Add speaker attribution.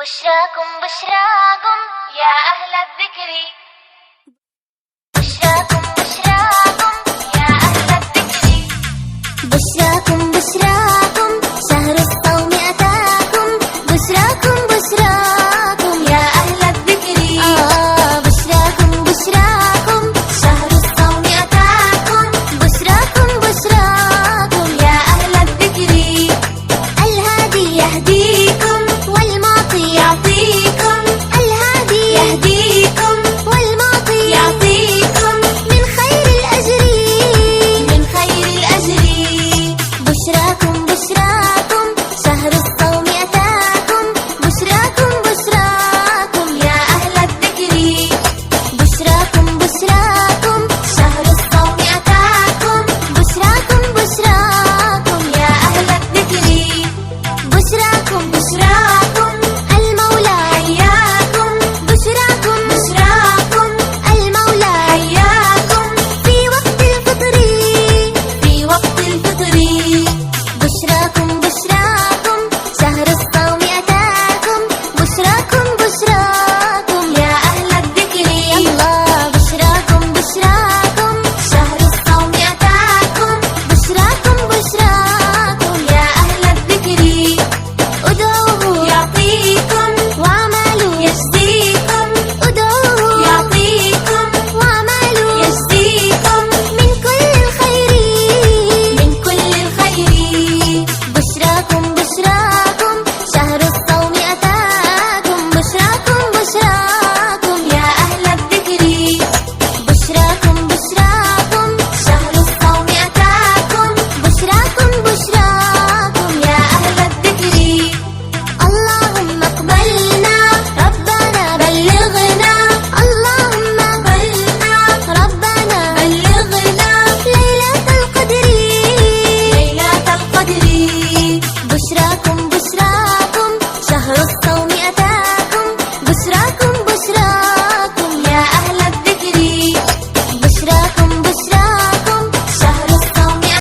Speaker 1: بشراكم بشراكم يا أهل الذكر، بشراكم بشراكم يا أهل الذكر، بشراكم بشراكم شهر الصوم أتاكم، بشراكم بشراكم يا أهل الذكر، بشراكم بشراكم شهر الصوم أتاكم، بشراكم بشراكم يا أهل الذكر، الهادي يهديكم والمعطي يعطيكم، الهادي يهديكم والمعطي يعطيكم من خير الأجر، من خير الأجر، بشراكم بشراكم شهر الصوم أتاكم، بشراكم بشراكم يا أهل الذكر، بشراكم بشراكم شهر الصوم أتاكم، بشراكم بشراكم يا أهل الذكر، بشراكم بشراكم